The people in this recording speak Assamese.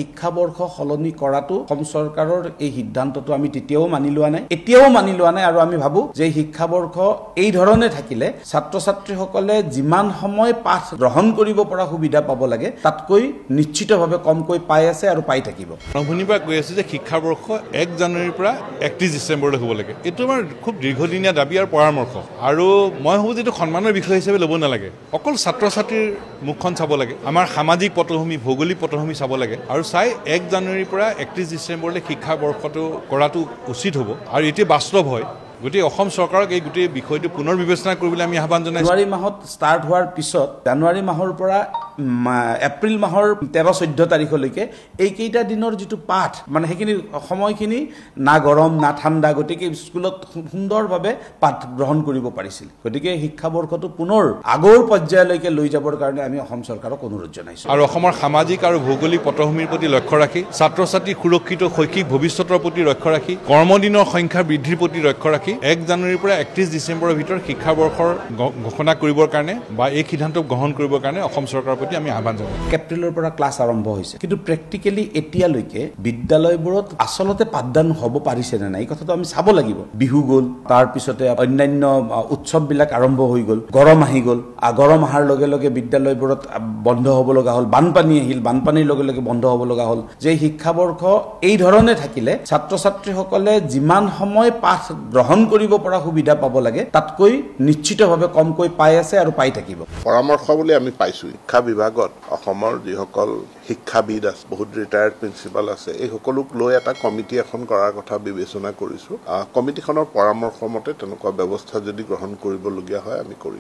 শিক্ষাবৰ্ষ সলনি কৰাটো অসম চৰকাৰৰ এই সিদ্ধান্তটো আমি তেতিয়াও মানি লোৱা নাই, এতিয়াও মানি লোৱা নাই। আৰু আমি ভাবো যে শিক্ষাবৰ্ষ এই ধৰণে থাকিলে ছাত্ৰ ছাত্ৰীসকলে যিমান সময় পাঠ গ্ৰহণ কৰিব পৰা সুবিধা পাব লাগে তাতকৈ নিশ্চিতভাৱে কমকৈ পাই আছে আৰু পাই থাকিব। নভুনিবা কৈ আছে যে শিক্ষাবৰ্ষ 1 জানুৱাৰীৰ পৰা 31 ডিচেম্বৰলৈ হ'ব লাগে। এইটো আমাৰ খুব দীৰ্ঘদিনীয়া দাবী আৰু পৰামৰ্শ, আৰু মই ভাবোঁ যে এইটো সন্মানৰ বিষয় হিচাপে ল'ব নালাগে। অকল ছাত্ৰ ছাত্ৰীৰ মুখখন চাব লাগে, আমাৰ সামাজিক পটভূমি ভৌগোলিক পটভূমি চাব লাগে, আৰু চাই 1 জানুৱাৰীৰ পৰা 31 ডিচেম্বৰলৈ শিক্ষাবৰ্ষটো কৰাটো উচিত হ'ব আৰু এতিয়া বাস্তৱ হয়। গতিকে অসম চৰকাৰক এই গোটেই বিষয়টো পুনৰ বিবেচনা কৰিবলৈ আমি আহ্বান জনাইছোঁ। জানুৱাৰী মাহত ষ্টাৰ্ট হোৱাৰ পিছত জানুৱাৰী মাহৰ পৰা এপ্ৰিল মাহৰ 13-14 তাৰিখলৈকে এইকেইটা দিনৰ যিটো পাঠ মানে সেইখিনি সময়খিনি না গৰম না ঠাণ্ডা, গতিকে স্কুলত সুন্দৰভাৱে পাঠ গ্ৰহণ কৰিব পাৰিছিল। গতিকে শিক্ষাবৰ্ষটো পুনৰ আগৰ পৰ্যায়লৈকে লৈ যাবৰ কাৰণে আমি অসম চৰকাৰক অনুৰোধ জনাইছোঁ। আৰু অসমৰ সামাজিক আৰু ভৌগোলিক পটভূমিৰ প্ৰতি লক্ষ্য ৰাখি, ছাত্ৰ ছাত্ৰী সুৰক্ষিত শৈক্ষিক ভৱিষ্যতৰ প্ৰতি লক্ষ্য ৰাখি, কৰ্মদিনৰ সংখ্যা বৃদ্ধিৰ প্ৰতি লক্ষ্য ৰাখি 1 জানুৱাৰীৰ পৰা 31 ডিচেম্বৰৰ ভিতৰত শিক্ষাবৰ্ষৰ ঘোষণা কৰিবৰ কাৰণে বা এই সিদ্ধান্ত গ্ৰহণ কৰিবৰ কাৰণে অসম চৰকাৰৰ প্ৰতি আমি আহ্বান জনাওঁ। এপ্ৰিলৰ পৰা ক্লাছ আৰম্ভ হৈছে, কিন্তু প্ৰেক্টিকেলি এতিয়ালৈকে বিদ্যালয়বোৰত আচলতে পাঠদান হ'ব পাৰিছে নে নাই এই কথাটো আমি চাব লাগিব। বিহু গ'ল, তাৰপিছতে অন্যান্য উৎসৱবিলাক আৰম্ভ হৈ গ'ল, গৰম আহি গ'ল, গৰম অহাৰ লগে লগে বিদ্যালয়বোৰত বন্ধ হ'ব লগা হ'ল, বানপানী আহিল, বানপানীৰ লগে লগে বন্ধ হ'ব লগা হ'ল। যে শিক্ষাবৰ্ষ এই ধৰণে থাকিলে ছাত্ৰ ছাত্ৰীসকলে যিমান সময় পাঠ গ্ৰহণ কৰিব পৰা সুবিধা পাব লাগে তাতকৈ নিশ্চিতভাৱে কমকৈ পাই আছে আৰু পাই থাকিব। পৰামৰ্শ বুলি আমি পাইছোঁ শিক্ষা বিভাগত অসমৰ যিসকল শিক্ষাবিদ আছে, বহুত ৰিটায়াৰ্ড প্ৰিন্সিপাল আছে, এই সকলোক লৈ এটা কমিটি এখন কৰাৰ কথা বিবেচনা কৰিছোঁ। কমিটিখনৰ পৰামৰ্শ মতে তেনেকুৱা ব্যৱস্থা যদি গ্ৰহণ কৰিবলগীয়া হয় আমি কৰিম।